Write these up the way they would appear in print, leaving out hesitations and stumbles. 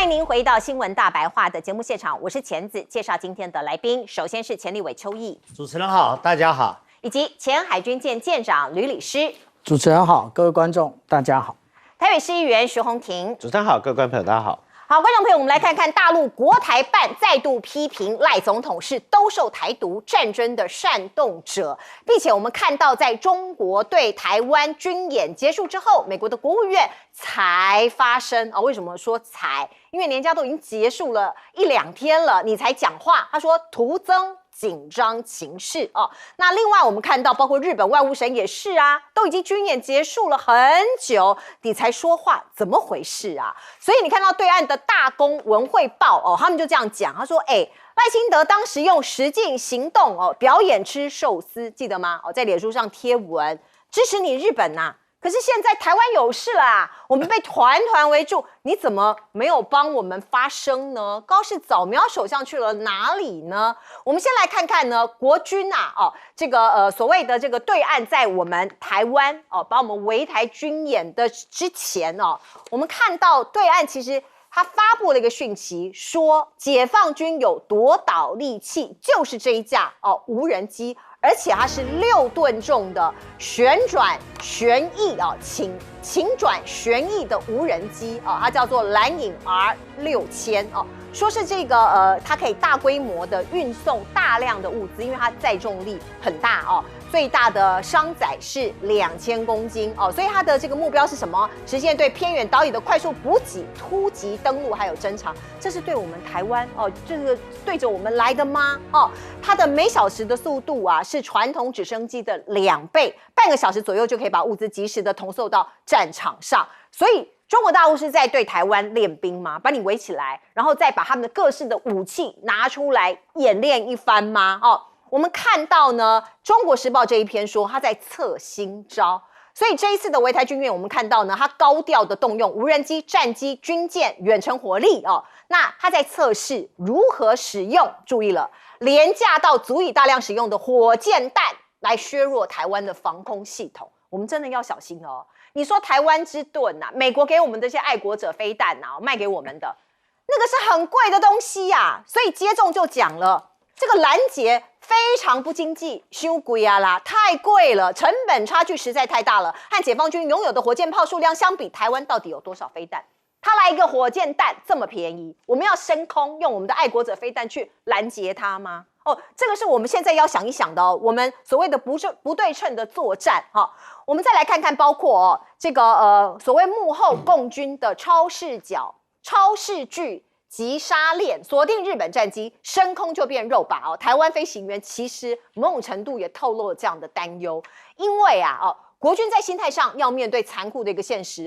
迎您回到新闻大白话的节目现场，我是钱子，介绍今天的来宾。首先是前立委邱毅，主持人好，大家好，以及前海军舰舰长吕礼诗，主持人好，各位观众大家好。台北市议员徐宏庭，主持人好，各位观众朋友大家好。好，观众朋友，我们来看看大陆国台办再度批评赖总统是兜售台独战争的煽动者，并且我们看到，在中国对台湾军演结束之后，美国的国务院才发声啊。为什么说才？因为人家都已经结束了1、2天了，你才讲话。他说徒增紧张情势哦。那另外我们看到，包括日本外务省也是啊，都已经军演结束了很久，你才说话，怎么回事啊？所以你看到对岸的大公文汇报哦，他们就这样讲，他说，赖清德当时用实际行动哦，表演吃寿司，记得吗？哦，在脸书上贴文支持你日本呐。可是现在台湾有事啦，我们被团团围住，你怎么没有帮我们发声呢？高市早苗首相去了哪里呢？我们先来看看呢，国军啊，这个所谓的这个对岸在我们台湾把我们围台军演的之前我们看到对岸其实他发布了一个讯息，说解放军有夺岛利器，就是这一架无人机。而且它是6吨重的旋转旋翼倾转旋翼的无人机它叫做蓝影 R6000说是这个它可以大规模的运送大量的物资，因为它载重力很大最大的商载是2000公斤所以它的这个目标是什么？实现对偏远岛屿的快速补给、突击登陆还有侦察。这是对我们台湾这个对着我们来的吗？它的每小时的速度是传统直升机的2倍，半个小时左右就可以把物资及时的同送到战场上。所以中国大陆是在对台湾练兵吗？把你围起来，然后再把他们的各式的武器拿出来演练一番吗？我们看到呢，《中国时报》这一篇说他在测新招，所以这一次的围台军演，我们看到呢，他高调的动用无人机、战机、军舰、远程火力那他在测试如何使用，注意了，廉价到足以大量使用的火箭弹来削弱台湾的防空系统。我们真的要小心你说台湾之盾美国给我们这些爱国者飞弹卖给我们的那个是很贵的东西所以接种就讲了，这个拦截非常不经济，太贵啦，太贵了，成本差距实在太大了。和解放军拥有的火箭炮数量相比，台湾到底有多少飞弹？他来一个火箭弹这么便宜，我们要升空用我们的爱国者飞弹去拦截它吗？这个是我们现在要想一想的我们所谓的不对称的作战我们再来看看，包括这个所谓幕后共军的超视角、超视距急杀链，锁定日本战机，升空就变肉靶台湾飞行员其实某种程度也透露了这样的担忧，因为国军在心态上要面对残酷的一个现实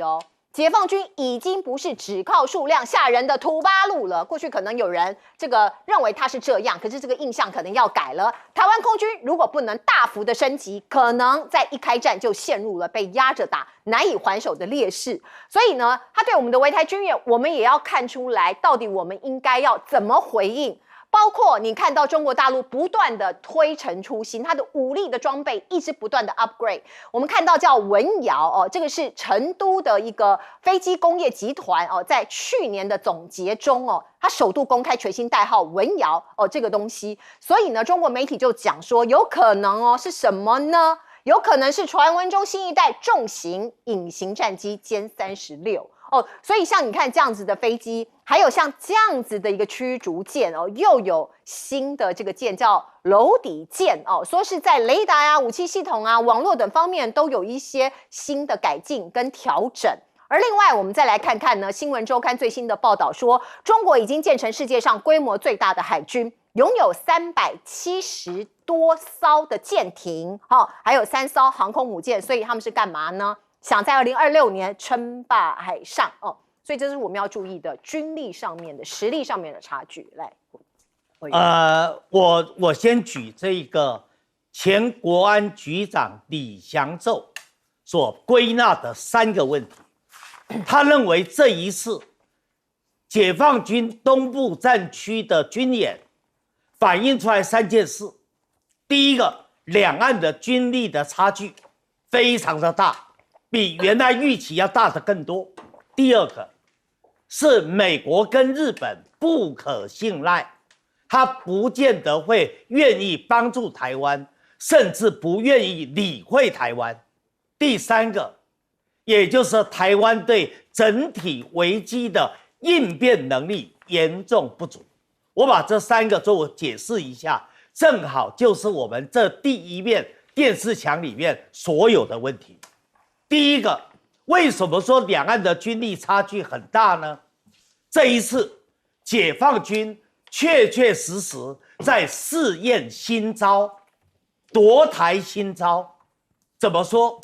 解放军已经不是只靠数量吓人的土八路了。过去可能有人这个认为他是这样，可是这个印象可能要改了。台湾空军如果不能大幅的升级，可能在一开战就陷入了被压着打、难以还手的劣势。所以呢，他对我们的围台军演，我们也要看出来，到底我们应该要怎么回应。包括你看到中国大陆不断的推陈出新，它的武力的装备一直不断的 upgrade。我们看到叫文瑶这个是成都的一个飞机工业集团在去年的总结中它首度公开全新代号文瑶这个东西。所以呢，中国媒体就讲说，有可能是什么呢？有可能是传闻中新一代重型隐形战机歼36。所以像你看这样子的飞机，还有像这样子的一个驱逐舰又有新的这个舰叫楼底舰说是在雷达武器系统网络等方面都有一些新的改进跟调整。而另外我们再来看看呢，新闻周刊最新的报道说，中国已经建成世界上规模最大的海军，拥有370多艘的舰艇还有3艘航空母舰。所以他们是干嘛呢？想在2026年称霸海上所以这是我们要注意的军力上面的实力上面的差距。来，我先举这个前国安局长李祥宙所归纳的3个问题。他认为这一次解放军东部战区的军演反映出来3件事：第一个，两岸的军力的差距非常的大，比原来预期要大的更多；第二个，是美国跟日本不可信赖，他不见得会愿意帮助台湾，甚至不愿意理会台湾。第三个，也就是台湾对整体危机的应变能力严重不足。我把这三个做解释一下，正好就是我们这第一面电视墙里面所有的问题。第一个，为什么说两岸的军力差距很大呢？这一次解放军确确实实在试验新招，夺台新招。怎么说？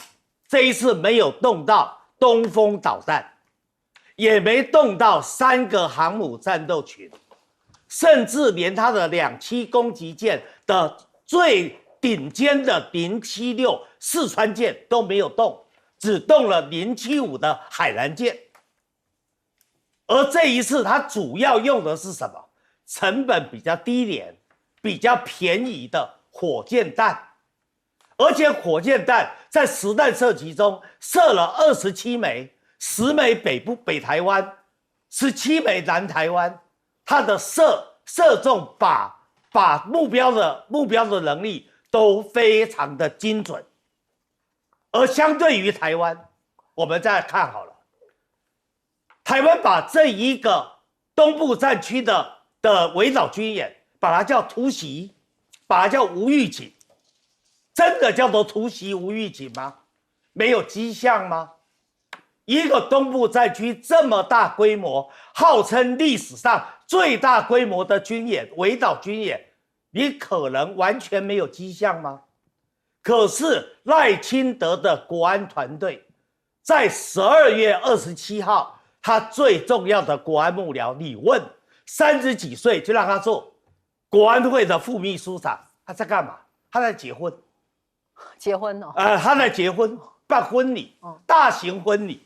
这一次没有动到东风导弹，也没动到3个航母战斗群，甚至连他的2栖攻击舰的最顶尖的076四川舰都没有动，只动了075的海南舰。而这一次他主要用的是什么？成本比较低廉、比较便宜的火箭弹，而且火箭弹在实弹射击中射了27枚，10枚北台湾，17枚南台湾，它的射中把目标的能力都非常的精准。而相对于台湾，我们再看好了，台湾把这一个东部战区的围岛军演，把它叫突袭，把它叫无预警，真的叫做突袭无预警吗？没有迹象吗？一个东部战区这么大规模，号称历史上最大规模的军演，围岛军演，你可能完全没有迹象吗？可是赖清德的国安团队在12月27号，他最重要的国安幕僚，你问30几岁就让他做国安会的副秘书长，他在干嘛？他在结婚。结婚哦？他在结婚，办婚礼，大型婚礼。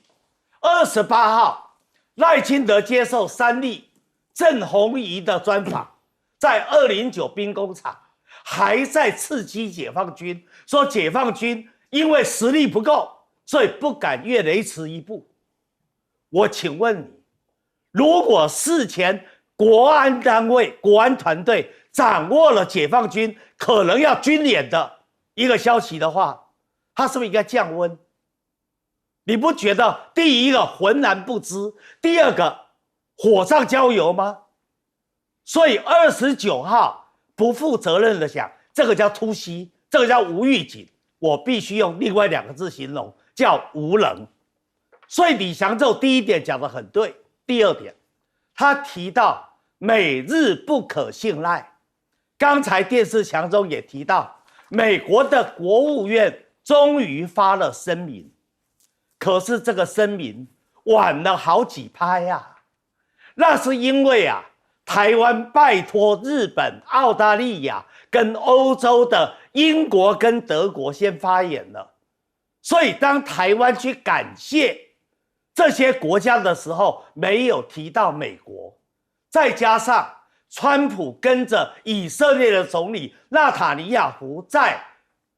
28号，赖清德接受3立郑红怡的专访，在209兵工厂还在刺激解放军，说解放军因为实力不够，所以不敢越雷池一步。我请问你，如果事前国安单位、国安团队掌握了解放军可能要军演的一个消息的话，他是不是应该降温？你不觉得第一个浑然不知，第二个火上浇油吗？所以29号不负责任的讲，这个叫突袭，这个叫无预警，我必须用另外2个字形容，叫无能。所以李祥宙第一点讲得很对，第二点，他提到美日不可信赖。刚才电视墙中也提到，美国的国务院终于发了声明，可是这个声明晚了好几拍呀。那是因为台湾拜托日本、澳大利亚跟欧洲的英国跟德国先发言了，所以当台湾去感谢这些国家的时候，没有提到美国。再加上川普跟着以色列的总理纳塔尼亚胡在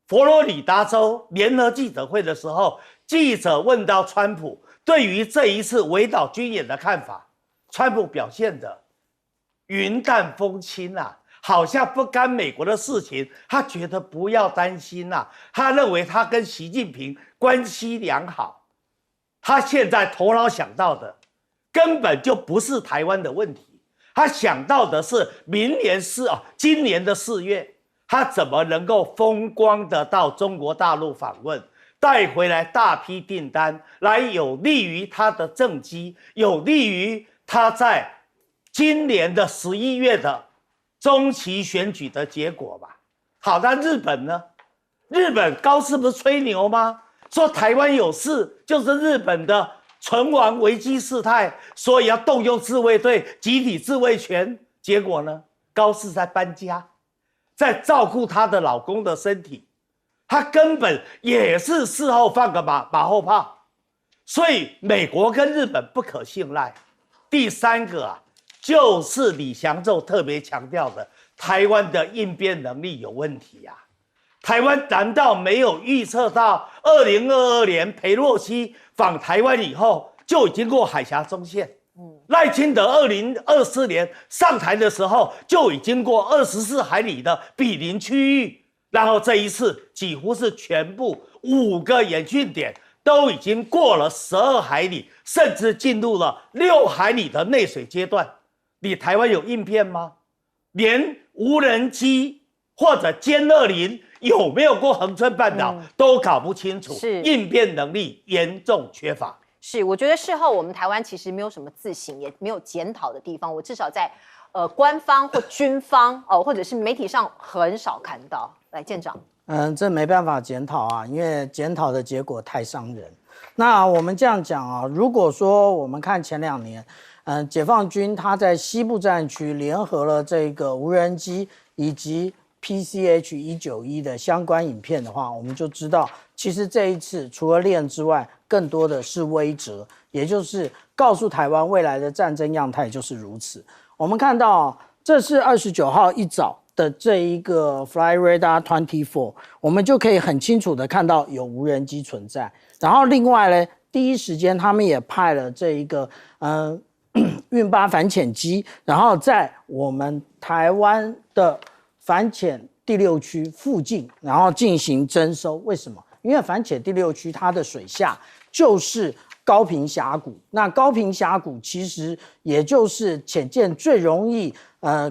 佛罗里达州联合记者会的时候，记者问到川普对于这一次围岛军演的看法，川普表现的云淡风轻好像不干美国的事情，他觉得不要担心他认为他跟习近平关系良好，他现在头脑想到的根本就不是台湾的问题，他想到的是今年的4月，他怎么能够风光的到中国大陆访问，带回来大批订单，来有利于他的政绩，有利于他在今年的11月的中期选举的结果吧。好，那日本呢？日本高市不是吹牛吗？说台湾有事就是日本的存亡危机事态，所以要动用自卫队集体自卫权。结果呢，高市在搬家，在照顾她的老公的身体，她根本也是事后放个马后炮。所以美国跟日本不可信赖。第三个就是李祥宙特别强调的，台湾的应变能力有问题台湾难道没有预测到2022年裴洛西访台湾以后就已经过海峡中线？赖清德2024年上台的时候就已经过24海里的毗邻区域，然后这一次几乎是全部5个演训点都已经过了12海里，甚至进入了6海里的内水阶段。你台湾有应变吗？连无人机或者歼20有没有过恒春半岛都搞不清楚，应变能力严重缺乏。是，我觉得事后我们台湾其实没有什么自省，也没有检讨的地方。我至少在官方或军方或者是媒体上很少看到。来，舰长，这没办法检讨啊，因为检讨的结果太伤人。那我们这样讲啊，如果说我们看前2年，解放军他在西部战区联合了这个无人机以及 PCH-191的相关影片的话，我们就知道，其实这一次除了练之外，更多的是威慑，也就是告诉台湾未来的战争样态就是如此。我们看到，这是29号一早的这一个 Fly Radar 24，我们就可以很清楚的看到有无人机存在。然后另外呢，第一时间他们也派了这一个运8反潜机，然后在我们台湾的反潜第6区附近，然后进行征收。为什么？因为反潜第6区它的水下就是高屏峡谷，那高屏峡谷其实也就是潜舰最容易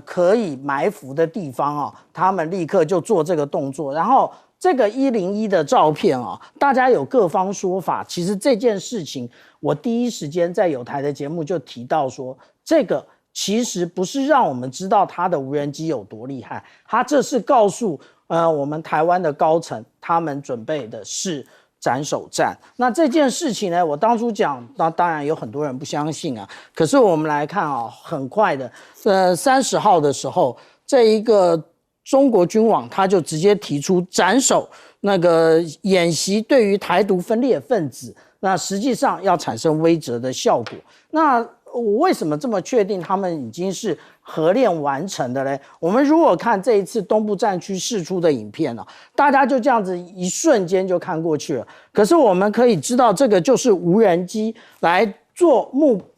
可以埋伏的地方啊，他们立刻就做这个动作。然后这个101的照片啊，大家有各方说法。其实这件事情，我第一时间在有台的节目就提到说，这个其实不是让我们知道他的无人机有多厉害，他这是告诉我们台湾的高层，他们准备的是斩首战。那这件事情呢，我当初讲，那当然有很多人不相信啊。可是我们来看啊，很快的，30号的时候，这一个中国军网他就直接提出斩首那个演习对于台独分裂分子，那实际上要产生威慑的效果。那我为什么这么确定他们已经是合练完成的嘞？我们如果看这一次东部战区释出的影片大家就这样子一瞬间就看过去了。可是我们可以知道，这个就是无人机来做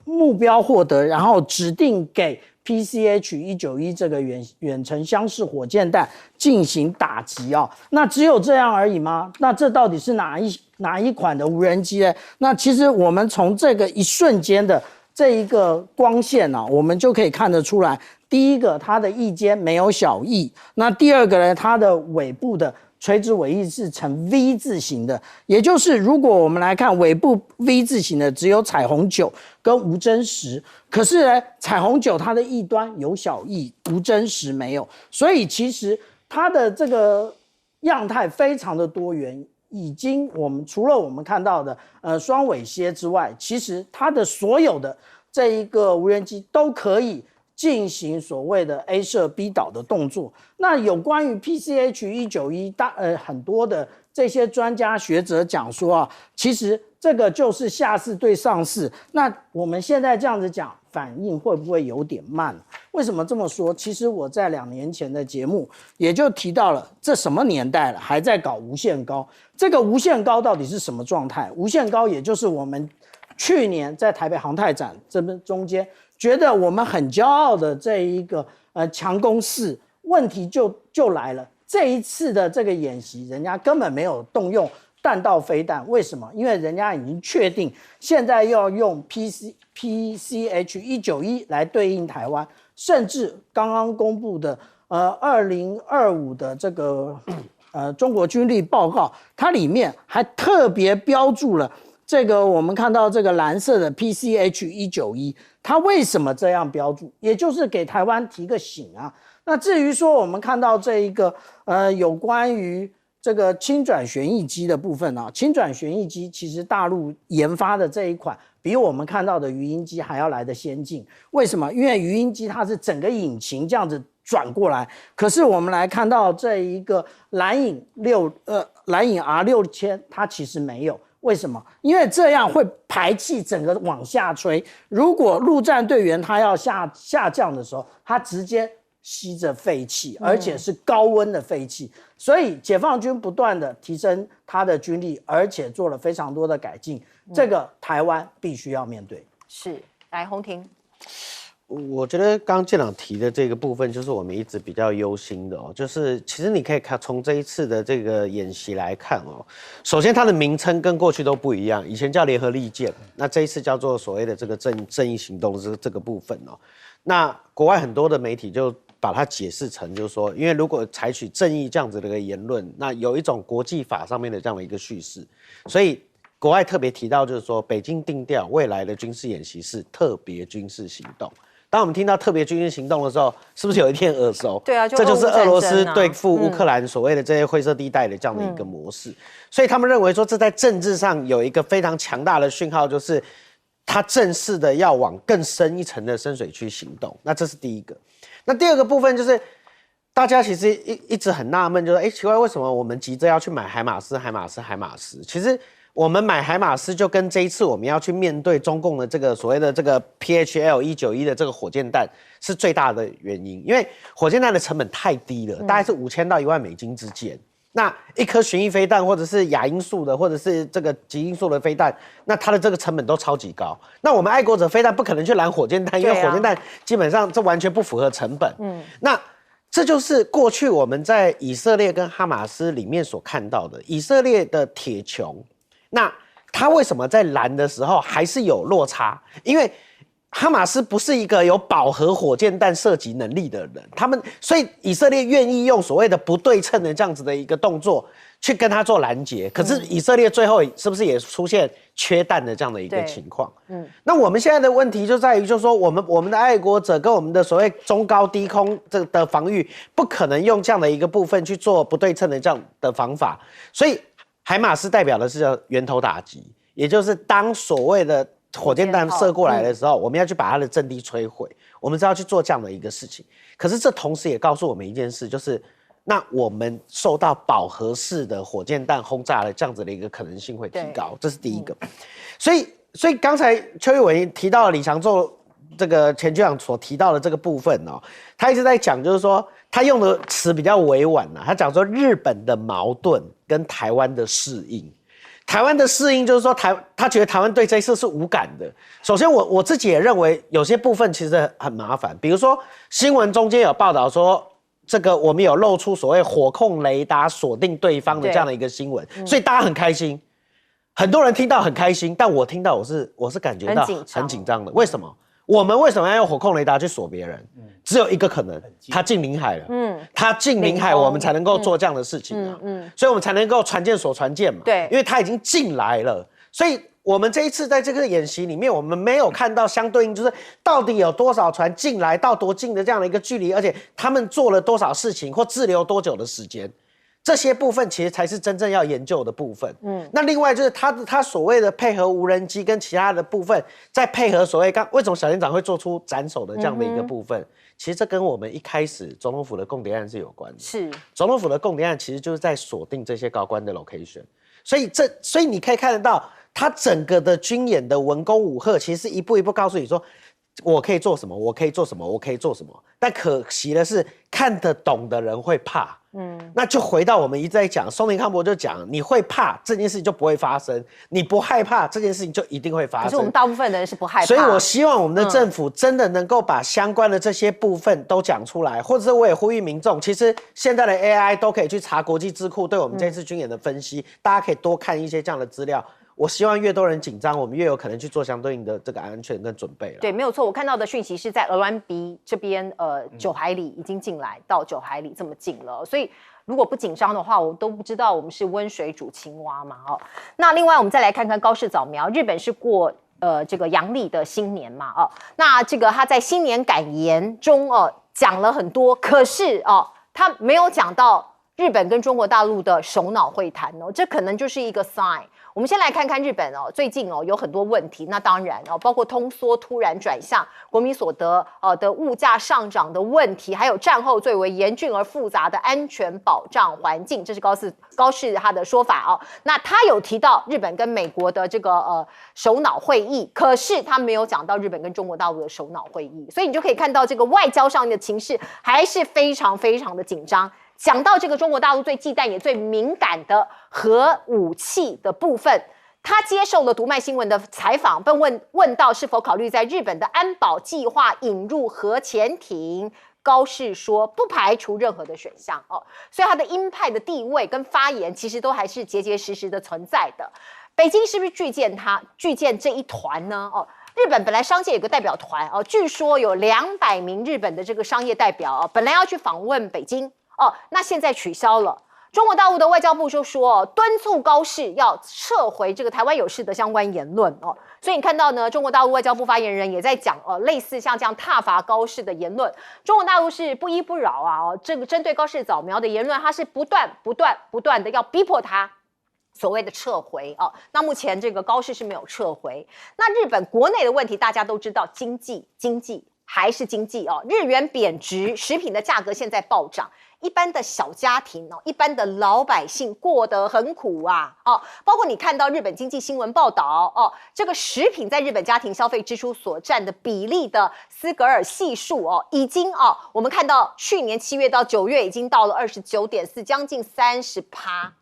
目标获得，然后指定给PCH-191这个远程相式火箭弹进行打击那只有这样而已吗？那这到底是哪一款的无人机呢？那其实我们从这个一瞬间的这一个光线我们就可以看得出来，第一个它的翼尖没有小翼，那第二个呢，它的尾部的垂直尾翼是呈 V 字形的，也就是如果我们来看尾部 V 字形的只有彩虹9跟无针10，可是呢，彩虹9它的翼端有小翼，无针10没有，所以其实它的这个样态非常的多元。已经除了我们看到的双尾蝎之外，其实它的所有的这一个无人机都可以进行所谓的 A 射 B 导的动作。那有关于 PCH-191很多的这些专家学者讲说其实这个就是下士对上士。那我们现在这样子讲，反应会不会有点慢？为什么这么说？其实我在2年前的节目也就提到了，这什么年代了，还在搞无限高？这个无限高到底是什么状态？无限高也就是我们去年在台北航太展这边中间觉得我们很骄傲的这一个强攻4，问题就来了。这一次的这个演习，人家根本没有动用弹道飞弹，为什么？因为人家已经确定现在要用 PCH-191来对应台湾，甚至刚刚公布的2025的这个中国军力报告，它里面还特别标注了这个我们看到这个蓝色的 PCH-191，它为什么这样标注？也就是给台湾提个醒啊。那至于说我们看到这一个有关于这个轻转旋翼机的部分轻转旋翼机其实大陆研发的这一款比我们看到的鱼鹰机还要来得先进。为什么？因为鱼鹰机它是整个引擎这样子转过来，可是我们来看到这一个蓝影R6000，它其实没有。为什么？因为这样会排气整个往下吹。如果陆战队员他要下降的时候，他直接吸着废气，而且是高温的废气。所以解放军不断的提升他的军力，而且做了非常多的改进。这个台湾必须要面对。是，来洪庭。我觉得刚刚建长提的这个部分，就是我们一直比较忧心的哦。就是其实你可以看从这一次的这个演习来看哦，首先它的名称跟过去都不一样，以前叫联合利剑，那这一次叫做所谓的这个正义行动这个部分哦。那国外很多的媒体就把它解释成，就是说，因为如果采取正义这样子的一个言论，那有一种国际法上面的这样的一个叙事，所以国外特别提到，就是说北京定调未来的军事演习是特别军事行动。当我们听到特别军事行动的时候，是不是有一点耳熟？对啊，这就是俄罗斯对付乌克兰所谓的这些灰色地带的这样的一个模式。所以他们认为说，这在政治上有一个非常强大的讯号，就是他正式的要往更深一层的深水区行动。那这是第一个。那第二个部分就是，大家其实一直很纳闷，就是奇怪为什么我们急着要去买海马斯？其实我们买海马斯就跟这一次我们要去面对中共的这个所谓的这个 PHL-191的这个火箭弹是最大的原因，因为火箭弹的成本太低了，大概是5000到1万美金之间。那一颗巡弋飞弹，或者是亚音速的，或者是这个极音速的飞弹，那它的这个成本都超级高。那我们爱国者飞弹不可能去拦火箭弹，因为火箭弹基本上这完全不符合成本。那这就是过去我们在以色列跟哈马斯里面所看到的，以色列的铁穹。那他为什么在拦的时候还是有落差？因为哈马斯不是一个有饱和火箭弹射击能力的人，所以以色列愿意用所谓的不对称的这样子的一个动作去跟他做拦截。可是以色列最后是不是也出现缺弹的这样的一个情况？那我们现在的问题就在于，就是说我们的爱国者跟我们的所谓中高低空的防御，不可能用这样的一个部分去做不对称的这样的方法，所以海马斯代表的是叫源头打击，也就是当所谓的火箭弹射过来的时候，我们要去把它的阵地摧毁，我们是要去做这样的一个事情。可是这同时也告诉我们一件事，就是那我们受到饱和式的火箭弹轰炸的这样子的一个可能性会提高，这是第一个。所以刚才邱玉伟提到了李长宙这个前局长所提到的这个部分哦，他一直在讲，就是说他用的词比较委婉啊，他讲说日本的矛盾跟台湾的适应。台湾的适应就是说他觉得台湾对这一次是无感的。首先我自己也认为有些部分其实很麻烦，比如说新闻中间有报道说，这个我们有露出所谓火控雷达锁定对方的这样的一个新闻，所以大家很开心，很多人听到很开心，但我听到我是感觉到很紧张的。为什么？我们为什么要用火控雷达去锁别人？只有一个可能，他进领海了。他进领海，我们才能够做这样的事情啊。所以我们才能够船舰锁船舰嘛。对，因为他已经进来了，所以我们这一次在这个演习里面，我们没有看到相对应，就是到底有多少船进来到多近的这样的一个距离，而且他们做了多少事情或滞留多久的时间。这些部分其实才是真正要研究的部分。那另外就是他所谓的配合无人机跟其他的部分，再配合所谓为什么小连长会做出斩首的这样的一个部分，其实这跟我们一开始总统府的共谍案是有关的。是，总统府的共谍案其实就是在锁定这些高官的 location， 所以你可以看得到，他整个的军演的文攻武吓，其实是一步一步告诉你说，我可以做什么，我可以做什么，我可以做什么。但可惜的是，看得懂的人会怕。那就回到我们一直在讲，松林康博就讲，你会怕这件事情就不会发生，你不害怕这件事情就一定会发生。可是我们大部分的人是不害怕，所以我希望我们的政府真的能够把相关的这些部分都讲出来，或者是我也呼吁民众，其实现在的 AI 都可以去查国际智库对我们这次军演的分析，大家可以多看一些这样的资料。我希望越多人紧张，我们越有可能去做相对应的这个安全跟准备了。对，没有错。我看到的讯息是在鹅銮鼻这边，9海里已经进来到9海里这么近了，所以如果不紧张的话，我都不知道我们是温水煮青蛙嘛。那另外我们再来看看高市早苗，日本是过这个阳历的新年嘛。那这个他在新年感言中讲了很多，可是他没有讲到日本跟中国大陆的首脑会谈这可能就是一个 sign。我们先来看看日本最近有很多问题，那当然包括通缩突然转向、国民所得的物价上涨的问题，还有战后最为严峻而复杂的安全保障环境，这是高市他的说法那他有提到日本跟美国的这个首脑会议，可是他没有讲到日本跟中国大陆的首脑会议，所以你就可以看到这个外交上的情势还是非常非常的紧张。讲到这个中国大陆最忌惮也最敏感的核武器的部分，他接受了读卖新闻的采访，被问到是否考虑在日本的安保计划引入核潜艇。高市说不排除任何的选项哦，所以他的鹰派的地位跟发言其实都还是结结实实的存在的。北京是不是拒见这一团呢？哦，日本本来商界有个代表团哦，据说有200名日本的这个商业代表哦，本来要去访问北京哦，那现在取消了。中国大陆的外交部就说，敦促高市要撤回这个台湾有事的相关言论哦。所以你看到呢，中国大陆外交部发言人也在讲类似像这样挞伐高市的言论，中国大陆是不依不饶啊这个针对高市早苗的言论，它是不断的要逼迫他所谓的撤回哦。那目前这个高市是没有撤回。那日本国内的问题大家都知道，经济还是经济哦，日元贬值，食品的价格现在暴涨。一般的小家庭哦，一般的老百姓过得很苦啊哦，包括你看到日本经济新闻报道哦，这个食品在日本家庭消费支出所占的比例的斯格尔系数哦，已经我们看到去年7月到9月已经到了29.4%，将近30%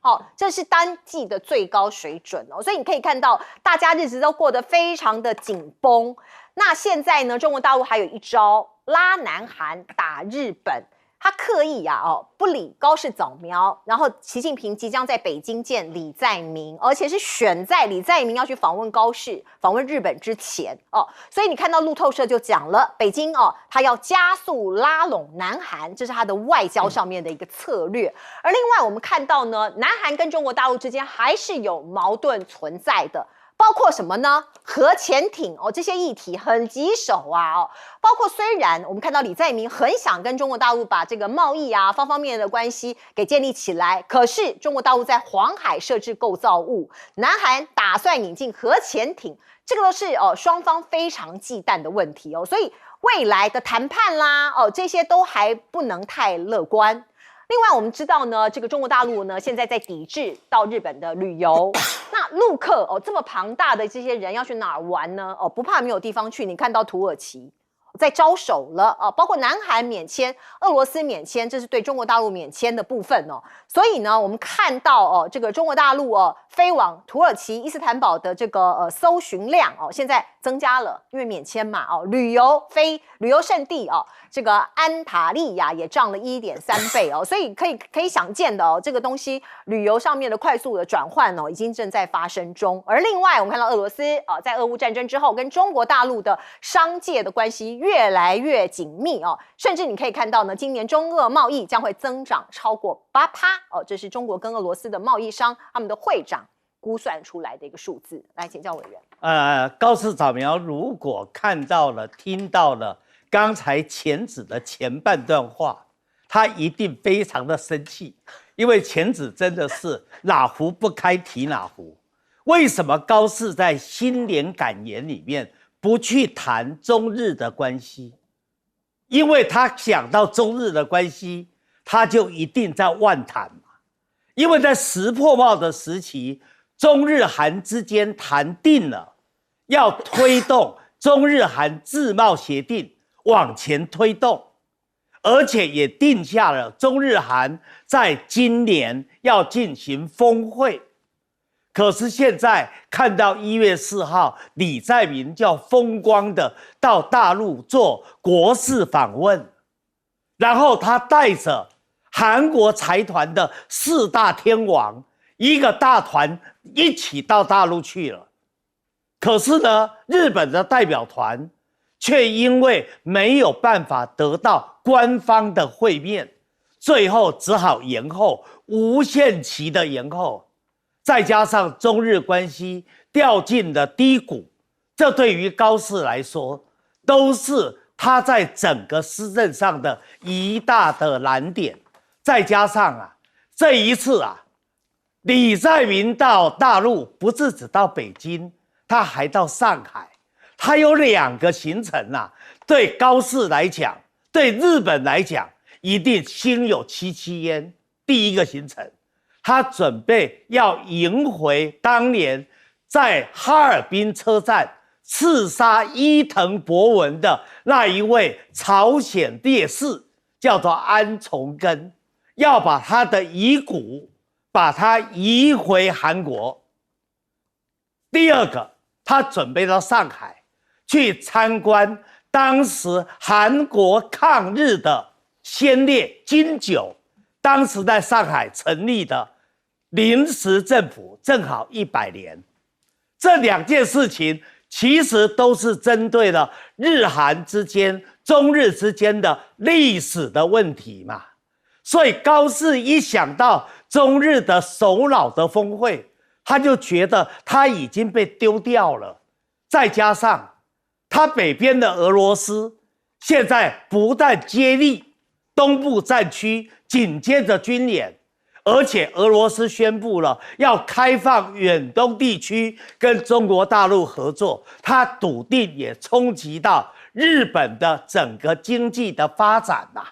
哦，这是单季的最高水准哦，所以你可以看到大家日子都过得非常的紧绷。那现在呢，中国大陆还有一招拉南韩打日本。他刻意不理高市早苗，然后习近平即将在北京见李在明，而且是选在李在明要去访问高市、访问日本之前所以你看到路透社就讲了，北京他要加速拉拢南韩，这是他的外交上面的一个策略。而另外我们看到呢，南韩跟中国大陆之间还是有矛盾存在的。包括什么呢？核潜艇这些议题很棘手啊包括虽然我们看到李在明很想跟中国大陆把这个贸易方方面的关系给建立起来，可是中国大陆在黄海设置构造物，南韩打算引进核潜艇，这个都是双方非常忌惮的问题所以未来的谈判啦这些都还不能太乐观。另外我们知道呢，这个中国大陆呢现在在抵制到日本的旅游，那陆客这么庞大的这些人要去哪儿玩呢？不怕没有地方去，你看到土耳其在招手了包括南韩免签、俄罗斯免签，这是对中国大陆免签的部分所以呢，我们看到这个中国大陆飞往土耳其伊斯坦堡的这个搜寻量现在增加了，因为免签嘛旅游胜地这个安塔利亚也涨了1.3倍所以可以想见的这个东西旅游上面的快速的转换已经正在发生中。而另外我们看到俄罗斯在俄乌战争之后跟中国大陆的商界的关系越来越紧密甚至你可以看到呢，今年中俄贸易将会增长超过8%这是中国跟俄罗斯的贸易商他们的会长估算出来的一个数字。来请教委员。高市早苗如果看到了、听到了刚才前子的前半段话，他一定非常的生气，因为前子真的是哪壶不开提哪壶。为什么高市在新年感言里面不去谈中日的关系？因为他想到中日的关系，他就一定在万谈嘛。因为在石破茂的时期，中日韩之间谈定了要推动中日韩自贸协定往前推动，而且也定下了中日韩在今年要进行峰会。可是现在看到1月4号，李在明就风光的到大陆做国事访问，然后他带着韩国财团的4大天王一个大团一起到大陆去了。可是呢，日本的代表团却因为没有办法得到官方的会面，最后只好延后，无限期的延后。再加上中日关系掉进了低谷，这对于高市来说都是他在整个施政上的一大的难点。再加上这一次李在明到大陆不是只到北京，他还到上海，他有2个行程对高市来讲，对日本来讲一定心有戚戚焉。第一个行程，他准备要迎回当年在哈尔滨车站刺杀伊藤博文的那一位朝鲜烈士，叫做安重根，要把他的遗骨把他移回韩国。第二个，他准备到上海去参观当时韩国抗日的先烈金九，当时在上海成立的临时政府正好100年。这2件事情其实都是针对了日韩之间、中日之间的历史的问题嘛。所以高适一想到中日的首脑的峰会，他就觉得他已经被丢掉了。再加上他北边的俄罗斯现在不但接力东部战区，紧接着军演，而且俄罗斯宣布了要开放远东地区跟中国大陆合作，他笃定也冲击到日本的整个经济的发展呐。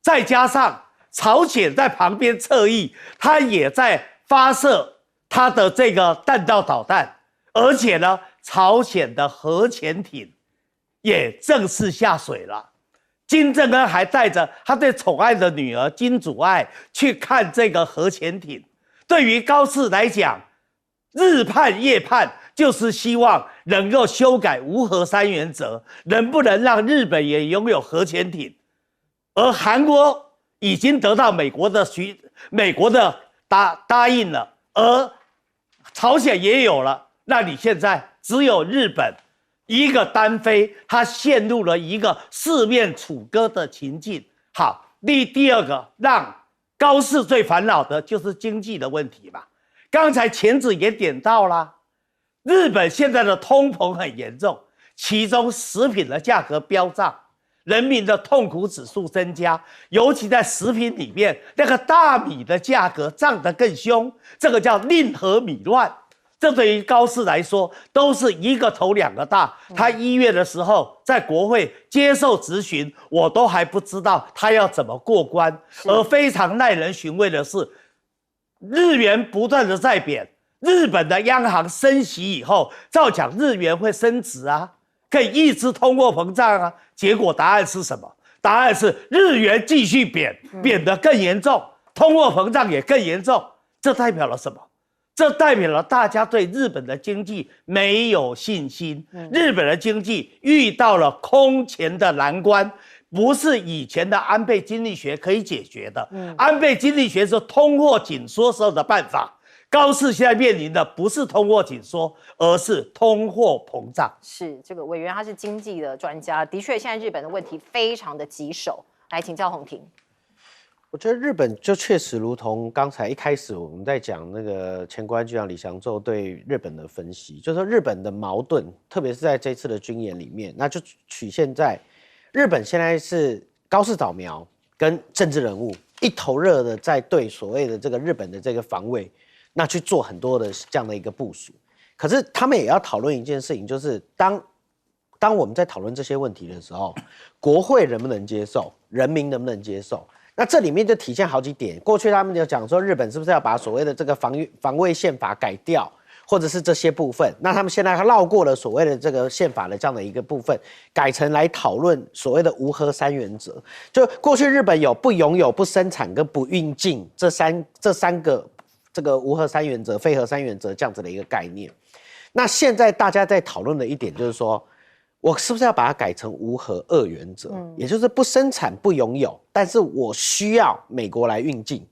再加上朝鲜在旁边侧翼，他也在发射他的这个弹道导弹，而且呢，朝鲜的核潜艇也正式下水了。金正恩还带着他最宠爱的女儿金祖爱去看这个核潜艇。对于高适来讲，日盼夜盼就是希望能够修改无核3原则，能不能让日本也拥有核潜艇？而韩国已经得到美国的答应了，而朝鲜也有了，那你现在只有日本一个单飞，他陷入了一个四面楚歌的情境。好，第二个让高适最烦恼的就是经济的问题嘛。刚才钳子也点到了，日本现在的通膨很严重，其中食品的价格飙涨，人民的痛苦指数增加，尤其在食品里面，那个大米的价格涨得更凶，这个叫令和米乱。这对于高适来说都是一个头2个大。他1月的时候在国会接受质询，我都还不知道他要怎么过关。而非常耐人寻味的是，日元不断的在贬，日本的央行升息以后，照讲日元会升值啊，可以抑制通货膨胀啊。结果答案是什么？答案是日元继续贬，贬得更严重，通货膨胀也更严重。这代表了什么？这代表了大家对日本的经济没有信心，日本的经济遇到了空前的难关，不是以前的安倍经济学可以解决的。安倍经济学是通货紧缩时候的办法，高适现在面临的不是通货紧缩，而是通货膨胀。是这个委员他是经济的专家，的确现在日本的问题非常的棘手。来，请教宏庭。我觉得日本就确实如同刚才一开始我们在讲那个前国安局长李祥宙对日本的分析，就是说日本的矛盾，特别是在这次的军演里面，那就曲线在日本现在是高市早苗跟政治人物一头热的在对所谓的这个日本的这个防卫，那去做很多的这样的一个部署。可是他们也要讨论一件事情，就是当我们在讨论这些问题的时候，国会能不能接受，人民能不能接受？那这里面就体现好几点。过去他们就讲说，日本是不是要把所谓的这个防卫宪法改掉，或者是这些部分？那他们现在绕过了所谓的这个宪法的这样的一个部分，改成来讨论所谓的无核3原则。就过去日本有不拥有、不生产跟不运进这三个这个无核3原则、非核3原则这样子的一个概念。那现在大家在讨论的一点就是说，我是不是要把它改成无核2原则？也就是不生产、不拥有，但是我需要美国来运进，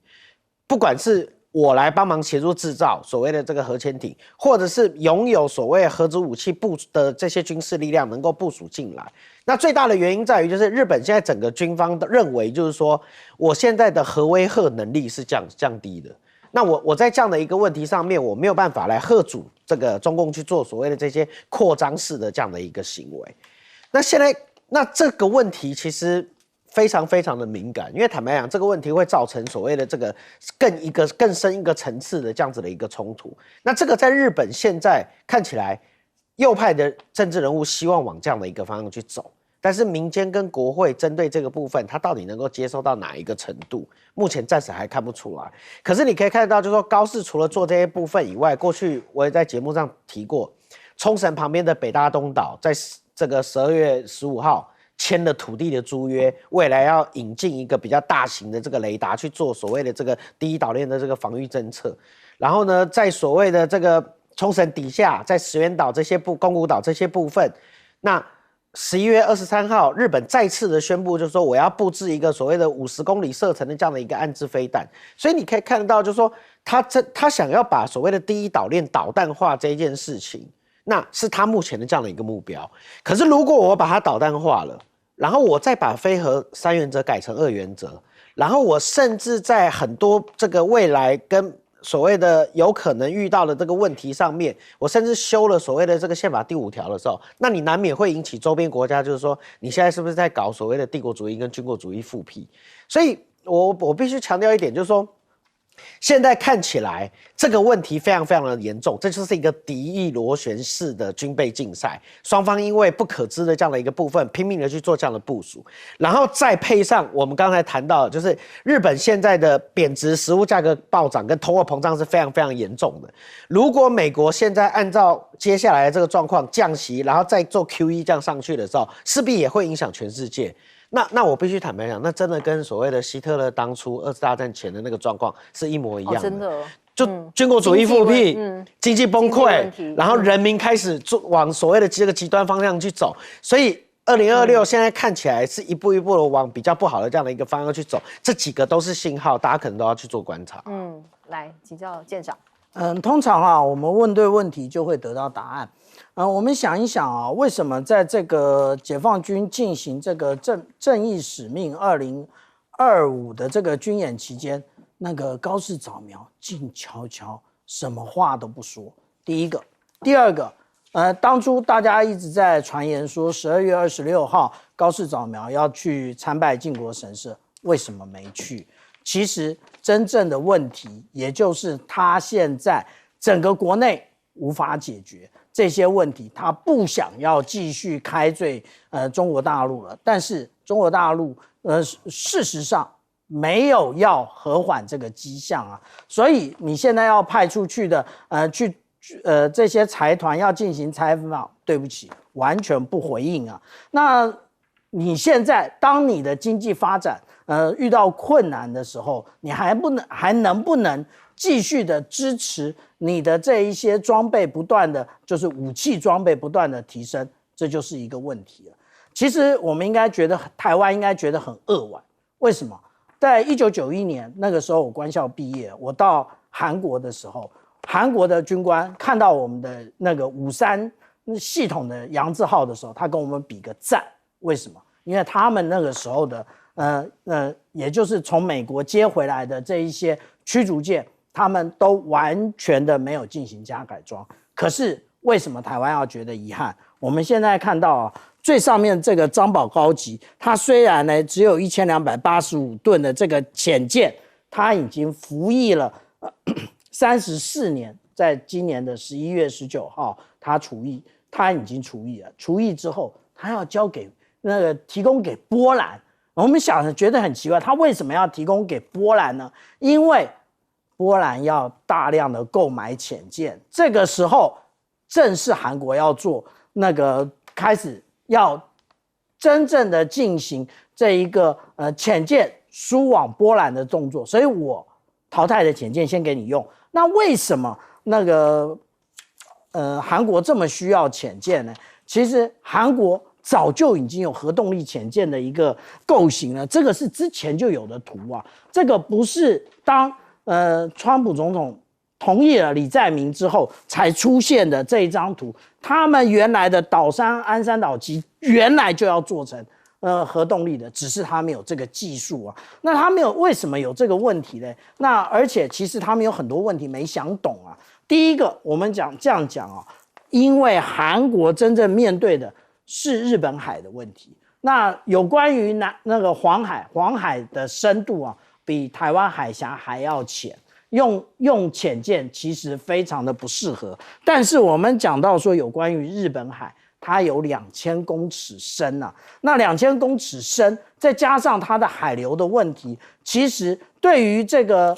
不管是我来帮忙协助制造所谓的这个核潜艇，或者是拥有所谓核子武器的这些军事力量能够部署进来。那最大的原因在于，就是日本现在整个军方认为，就是说我现在的核威慑能力是降低的。那我在这样的一个问题上面，我没有办法来吓阻这个中共去做所谓的这些扩张式的这样的一个行为。那现在，那这个问题其实非常非常的敏感，因为坦白讲，这个问题会造成所谓的这个更深一个层次的这样子的一个冲突。那这个在日本现在看起来，右派的政治人物希望往这样的一个方向去走。但是民间跟国会针对这个部分，他到底能够接受到哪一个程度，目前暂时还看不出来。可是你可以看得到，就是说高市除了做这些部分以外，过去我也在节目上提过，冲绳旁边的北大东岛在这个12月15号签了土地的租约，未来要引进一个比较大型的这个雷达去做所谓的这个第一岛链的这个防御政策。然后呢，在所谓的这个冲绳底下在石垣岛这些宫古岛这些部分，那11月23号，日本再次的宣布，就是说我要布置一个所谓的50公里射程的这样的一个岸置飞弹。所以你可以看得到，就是说他想要把所谓的第一岛链导弹化这一件事情，那是他目前的这样的一个目标。可是如果我把它导弹化了，然后我再把非核3原则改成2原则，然后我甚至在很多这个未来跟所谓的有可能遇到的这个问题上面，我甚至修了所谓的这个宪法第5条的时候，那你难免会引起周边国家，就是说你现在是不是在搞所谓的帝国主义跟军国主义复辟？所以我必须强调一点，就是说，现在看起来这个问题非常非常的严重，这就是一个敌意螺旋式的军备竞赛，双方因为不可知的这样的一个部分，拼命的去做这样的部署，然后再配上我们刚才谈到的，就是日本现在的贬值、食物价格暴涨跟通货膨胀是非常非常严重的。如果美国现在按照接下来的这个状况降息，然后再做 QE 这样上去的时候，势必也会影响全世界。那我必须坦白讲，那真的跟所谓的希特勒当初2次大战前的那个状况是一模一样的。真的，就军国主义复辟，经济崩溃，然后人民开始往所谓的这个极端方向去走，所以2026现在看起来是一步一步的往比较不好的这样的一个方向去走，这几个都是信号，大家可能都要去做观察。来请教舰长。通常啊，我们问对问题就会得到答案。我们想一想啊，为什么在这个解放军进行这个正义使命2025的这个军演期间，那个高市早苗静悄悄，什么话都不说？第一个，第二个，当初大家一直在传言说12月26号高市早苗要去参拜靖国神社，为什么没去？其实真正的问题，也就是他现在整个国内无法解决这些问题，他不想要继续开罪中国大陆了。但是中国大陆事实上没有要和缓这个迹象啊，所以你现在要派出去的这些财团要进行采访，对不起，完全不回应啊。那你现在当你的经济发展遇到困难的时候，你还能不能继续的支持你的这一些装备不断的，就是武器装备不断的提升，这就是一个问题了。其实我们应该觉得台湾应该觉得很扼腕，为什么？在1991年那个时候我官校毕业，我到韩国的时候，韩国的军官看到我们的那个53系统的杨字号的时候，他跟我们比个赞。为什么？因为他们那个时候的也就是从美国接回来的这一些驱逐舰，他们都完全的没有进行加改装。可是为什么台湾要觉得遗憾？我们现在看到啊，最上面这个张宝高级，它虽然呢只有1285吨的这个潜舰，它已经服役了34年，在今年的11月19号，它已经除役了。除役之后，它要提供给波兰。我们觉得很奇怪，他为什么要提供给波兰呢？因为波兰要大量的购买潜舰，这个时候正是韩国要做开始要真正的进行这一个潜舰输往波兰的动作，所以我淘汰的潜舰先给你用。那为什么韩国这么需要潜舰呢？其实韩国早就已经有核动力潜舰的一个构型了，这个是之前就有的图啊，这个不是当川普总统同意了李在明之后才出现的这一张图。他们原来的鞍山岛级原来就要做成核动力的，只是他们有这个技术啊。那他们为什么有这个问题呢？那而且其实他们有很多问题没想懂啊。第一个，我们这样讲啊，因为韩国真正面对的是日本海的问题。那有关于那个黄海的深度啊，比台湾海峡还要浅，用潜舰其实非常的不适合。但是我们讲到说有关于日本海，它有2000公尺深啊，那2000公尺深，再加上它的海流的问题，其实对于这个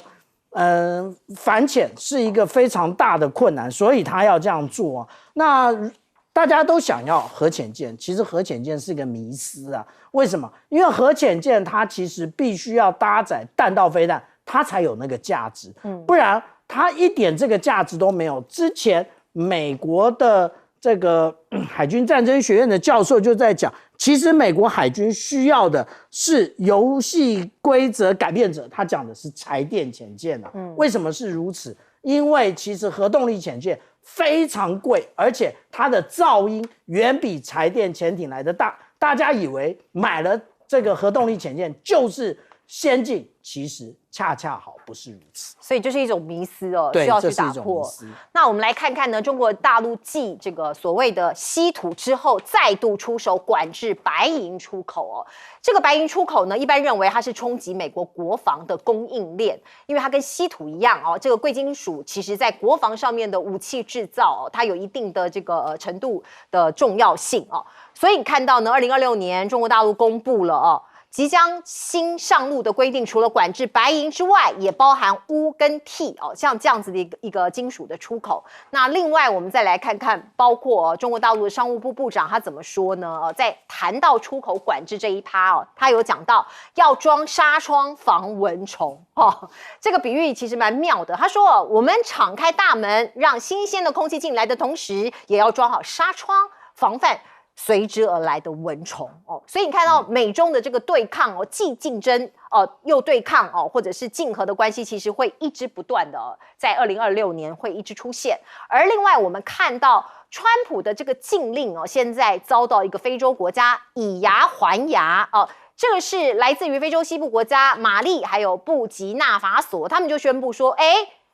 反潜是一个非常大的困难，所以他要这样做啊。那大家都想要核潜舰，其实核潜舰是个迷思啊。为什么？因为核潜舰它其实必须要搭载弹道飞弹，它才有那个价值，不然它一点这个价值都没有。之前美国的这个海军战争学院的教授就在讲，其实美国海军需要的是游戏规则改变者，他讲的是柴电潜舰啊。为什么是如此？因为其实核动力潜舰非常贵，而且它的噪音远比柴电潜艇来的大。大家以为买了这个核动力潜舰就是先进，其实恰恰好不是如此，所以这是一种迷思哦，对，需要去打破。那我们来看看呢，中国大陆继这个所谓的稀土之后，再度出手管制白银出口哦。这个白银出口呢，一般认为它是冲击美国国防的供应链，因为它跟稀土一样哦，这个贵金属其实在国防上面的武器制造哦，它有一定的这个程度的重要性哦。所以你看到呢，2026年中国大陆公布了哦。即将新上路的规定，除了管制白银之外，也包含钨跟锑哦，像这样子的一个金属的出口。那另外，我们再来看看，包括中国大陆的商务部部长他怎么说呢？在谈到出口管制这一趴哦，他有讲到要装纱窗防蚊虫哦，这个比喻其实蛮妙的。他说，我们敞开大门，让新鲜的空气进来的同时，也要装好纱窗，防范随之而来的蚊虫哦，所以你看到美中的这个对抗哦，既竞争又对抗哦，或者是竞合的关系，其实会一直不断的在2026年会一直出现。而另外我们看到川普的这个禁令哦，现在遭到一个非洲国家以牙还牙哦。这个是来自于非洲西部国家马利还有布吉纳法索，他们就宣布说，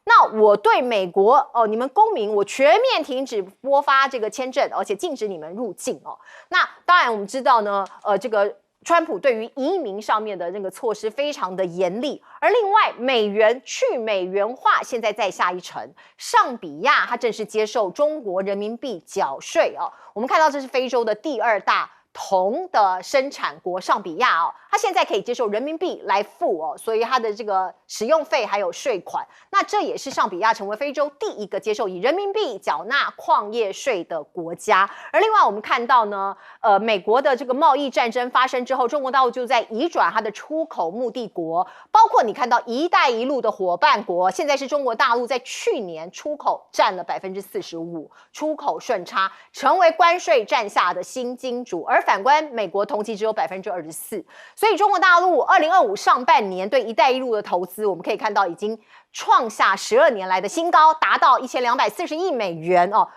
那我对美国你们公民，我全面停止拨发这个签证，而且禁止你们入境哦。那当然我们知道呢，这个川普对于移民上面的那个措施非常的严厉，而另外美元去美元化现在再下一城，尚比亚它正式接受中国人民币缴税哦。我们看到这是非洲的第2大铜的生产国尚比亚哦，它现在可以接受人民币来付哦，所以它的这个使用费还有税款，那这也是尚比亚成为非洲第一个接受以人民币缴纳矿业税的国家。而另外我们看到呢，美国的这个贸易战争发生之后，中国大陆就在移转它的出口目的国，包括你看到“一带一路”的伙伴国，现在是中国大陆在去年出口占了45%，出口顺差成为关税战下的新金主，而反观美国同期只有24%，所以中国大陆2025上半年对“一带一路”的投资，我们可以看到已经创下12年来的新高，达到1240亿美元哦。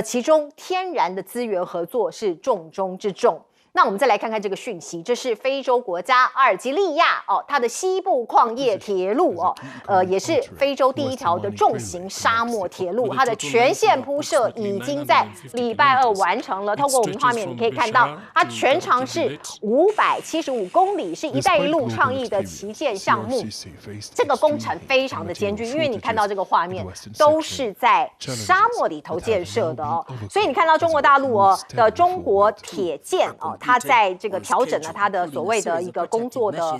其中天然的资源合作是重中之重。那我们再来看看这个讯息，这是非洲国家阿尔及利亚哦，它的西部矿业铁路哦，也是非洲第一条的重型沙漠铁路，它的全线铺设已经在礼拜2完成了。透过我们画面你可以看到，它全长是575公里，是一带一路倡议的旗舰项目。这个工程非常的艰巨，因为你看到这个画面都是在沙漠里头建设的哦，所以你看到中国大陆的中国铁建哦。他在这个调整了他的所谓的一个工作的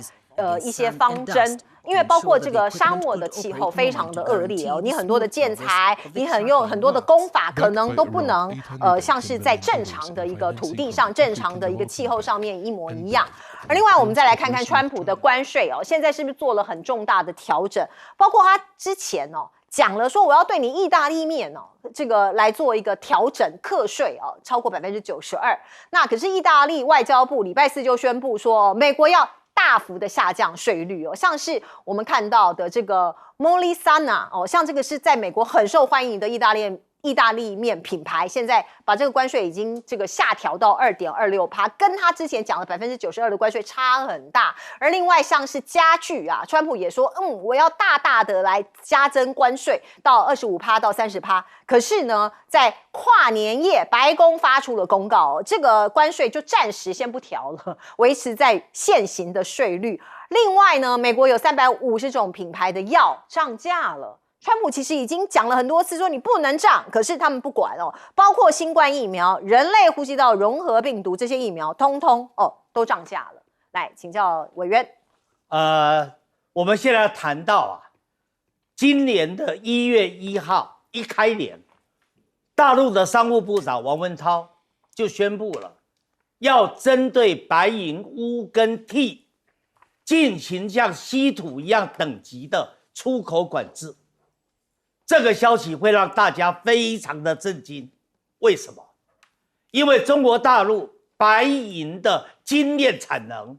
一些方针，因为包括这个沙漠的气候非常的恶劣哦，你很多的建材，你用很多的工法，可能都不能像是在正常的一个土地上、正常的一个气候上面一模一样。而另外，我们再来看看川普的关税哦，现在是不是做了很重大的调整？包括他之前讲了说我要对你意大利面这个来做一个调整课税超过92%。那可是意大利外交部礼拜4就宣布说，美国要大幅的下降税率像是我们看到的这个 Molisana 像这个是在美国很受欢迎的意大利面品牌，现在把这个关税已经这个下调到2.26%，跟他之前讲的92%的关税差很大。而另外像是家具啊，川普也说，我要大大的来加增关税到25%到30%。可是呢，在跨年夜，白宫发出了公告，这个关税就暂时先不调了，维持在现行的税率。另外呢，美国有350种品牌的药涨价了。川普其实已经讲了很多次，说你不能涨，可是他们不管包括新冠疫苗、人类呼吸道融合病毒这些疫苗，通通都涨价了。来，请教委员。我们现在谈到今年的1月1号一开年，大陆的商务部长王文涛就宣布了，要针对白银、钨跟锑进行像稀土一样等级的出口管制。这个消息会让大家非常的震惊。为什么？因为中国大陆白银的精炼产能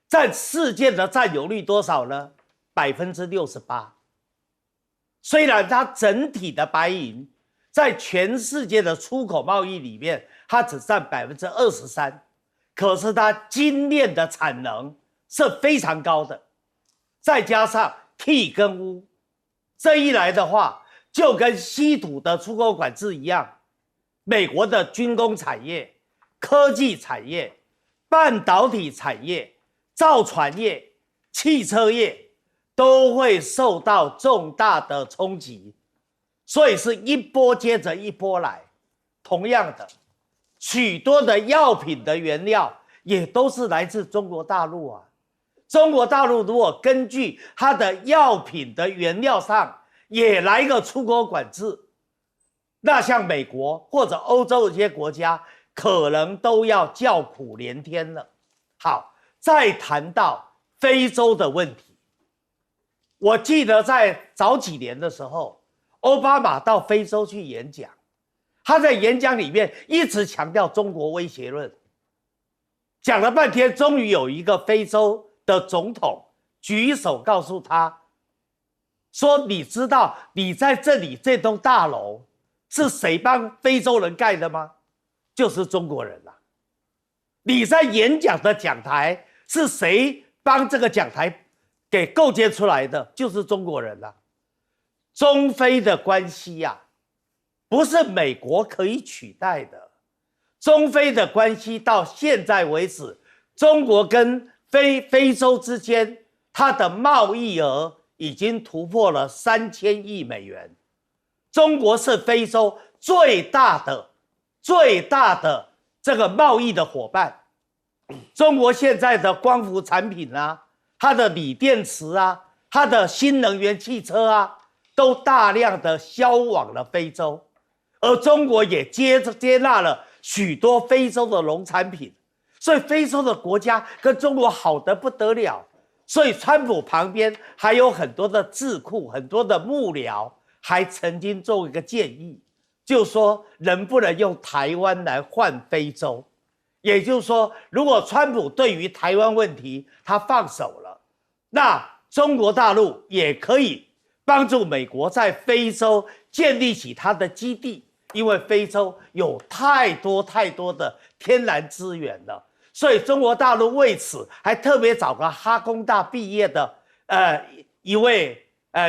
占世界的占有率多少呢？68%。虽然它整体的白银在全世界的出口贸易里面，它只占23%，可是它精炼的产能是非常高的，再加上替跟钨，这一来的话，就跟稀土的出口管制一样，美国的军工产业、科技产业、半导体产业、造船业、汽车业都会受到重大的冲击，所以是一波接着一波来。同样的，许多的药品的原料也都是来自中国大陆啊。中国大陆如果根据它的药品的原料上也来个出口管制，那像美国或者欧洲一些国家可能都要叫苦连天了。好，再谈到非洲的问题，我记得在早几年的时候，奥巴马到非洲去演讲，他在演讲里面一直强调中国威胁论，讲了半天，终于有一个非洲的总统举手告诉他说，你知道你在这里这栋大楼是谁帮非洲人盖的吗？就是中国人啊。你在演讲的讲台是谁帮这个讲台给构建出来的？就是中国人啊。中非的关系呀，不是美国可以取代的。中非的关系到现在为止，中国跟非洲之间，它的贸易额已经突破了3000亿美元。中国是非洲最大的这个贸易的伙伴。中国现在的光伏产品啊，它的锂电池啊，它的新能源汽车啊，都大量的销往了非洲，而中国也接纳了许多非洲的农产品，所以非洲的国家跟中国好得不得了。所以川普旁边还有很多的智库，很多的幕僚，还曾经做一个建议，就说能不能用台湾来换非洲。也就是说，如果川普对于台湾问题他放手了，那中国大陆也可以帮助美国在非洲建立起它的基地，因为非洲有太多的天然资源了。所以中国大陆为此还特别找个哈工大毕业的一位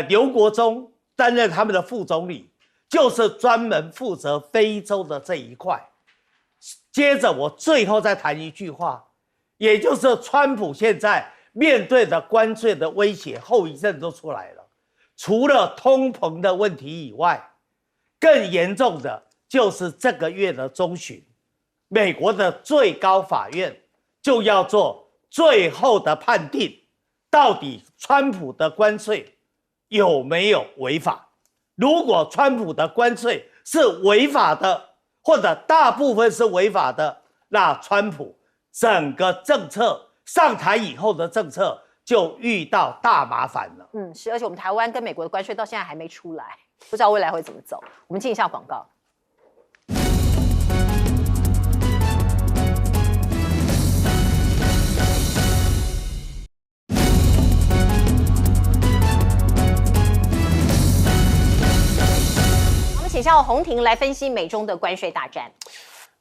刘国中担任他们的副总理，就是专门负责非洲的这一块。接着我最后再谈一句话，也就是川普现在面对的关税的威胁后遗症都出来了，除了通膨的问题以外，更严重的就是这个月的中旬，美国的最高法院就要做最后的判定，到底川普的关税有没有违法。如果川普的关税是违法的，或者大部分是违法的，那川普整个政策上台以后的政策就遇到大麻烦了。是，而且我们台湾跟美国的关税到现在还没出来，不知道未来会怎么走。我们进一下广告。请教洪庭来分析美中的关税大战。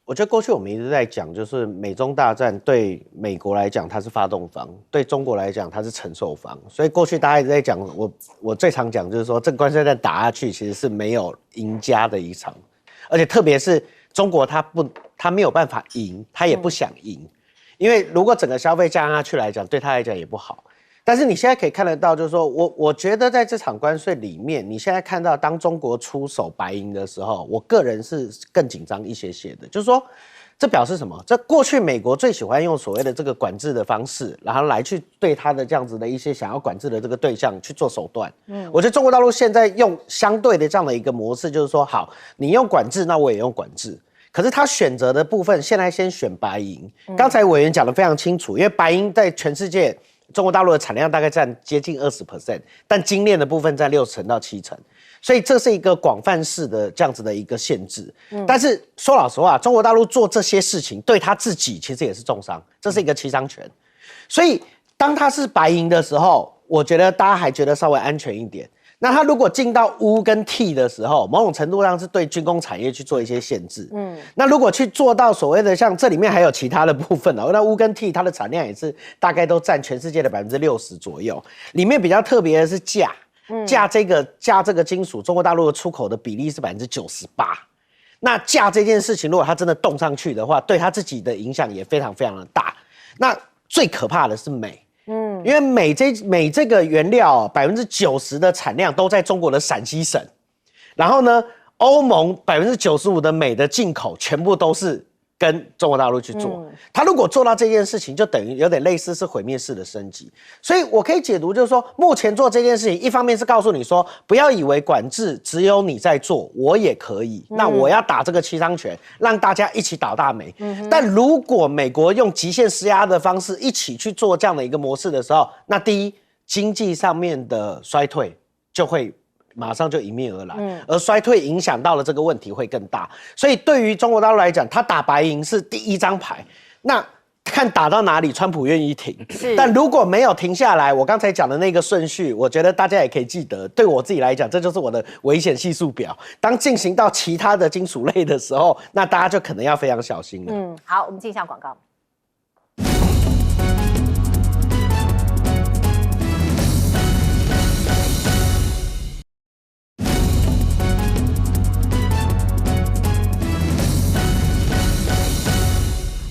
我觉得过去我们一直在讲，就是美中大战对美国来讲它是发动方，对中国来讲它是承受方。所以过去大家一直在讲，我最常讲就是说，这个关税战打下去其实是没有赢家的一场，而且特别是中国它没有办法赢，它也不想赢，因为如果整个消费降下去来讲，对它来讲也不好。但是你现在可以看得到，就是说我觉得在这场关税里面，你现在看到当中国出手白银的时候，我个人是更紧张一些的。就是说，这表示什么？这过去美国最喜欢用所谓的这个管制的方式，然后来去对他的这样子的一些想要管制的这个对象去做手段。我觉得中国大陆现在用相对的这样的一个模式，就是说，好，你用管制，那我也用管制。可是他选择的部分，现在先选白银。刚才委员讲得非常清楚，因为白银在全世界，中国大陆的产量大概占接近20%，但精炼的部分占60%到70%，所以这是一个广泛式的这样子的一个限制。但是说老实话，中国大陆做这些事情对他自己其实也是重伤，这是一个七伤拳。所以当他是白银的时候，我觉得大家还觉得稍微安全一点。那他如果进到钨跟锑的时候，某种程度上是对军工产业去做一些限制。那如果去做到所谓的像这里面还有其他的部分那钨跟锑它的产量也是大概都占全世界的60%左右。里面比较特别的是镓，镓这个金属，中国大陆的出口的比例是98%。那镓这件事情，如果它真的动上去的话，对它自己的影响也非常非常的大。那最可怕的是镁。因为镁这个原料90%的产量都在中国的陕西省，然后呢，欧盟95%的镁的进口全部都是跟中国大陆去做。他如果做到这件事情，就等于有点类似是毁灭式的升级。所以我可以解读就是说，目前做这件事情，一方面是告诉你说，不要以为管制只有你在做，我也可以。那我要打这个七伤拳，让大家一起倒大镁。但如果美国用极限施压的方式一起去做这样的一个模式的时候，那第一，经济上面的衰退就会马上就迎面而来，而衰退影响到了这个问题会更大。所以对于中国大陆来讲，他打白银是第一张牌，那看打到哪里，川普愿意停。但如果没有停下来，我刚才讲的那个顺序，我觉得大家也可以记得。对我自己来讲，这就是我的危险系数表。当进行到其他的金属类的时候，那大家就可能要非常小心了。好，我们进一下广告。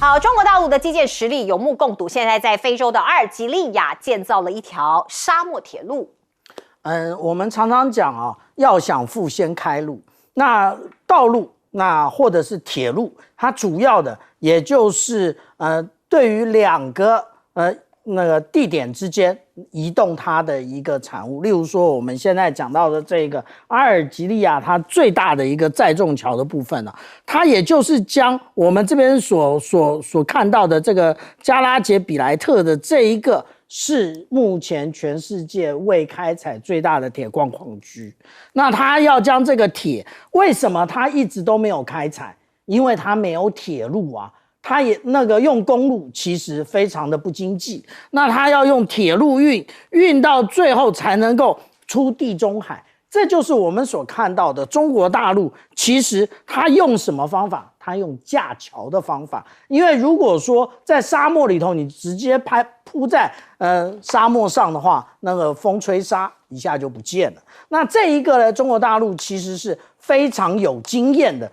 好，中国大陆的基建实力有目共睹。现在在非洲的阿尔及利亚建造了一条沙漠铁路。我们常常讲啊，要想富先开路。那道路，那或者是铁路，它主要的也就是对于两个那个地点之间移动它的一个产物。例如说我们现在讲到的这个阿尔及利亚，它最大的一个载重桥的部分它也就是将我们这边所看到的这个加拉杰比莱特的这一个，是目前全世界未开采最大的铁矿矿区。那它要将这个铁，为什么它一直都没有开采？因为它没有铁路啊。它也那个用公路其实非常的不经济，那它要用铁路运到最后才能够出地中海。这就是我们所看到的中国大陆，其实它用什么方法？它用架桥的方法。因为如果说在沙漠里头，你直接铺在沙漠上的话，那个风吹沙一下就不见了。那这一个呢，中国大陆其实是非常有经验的，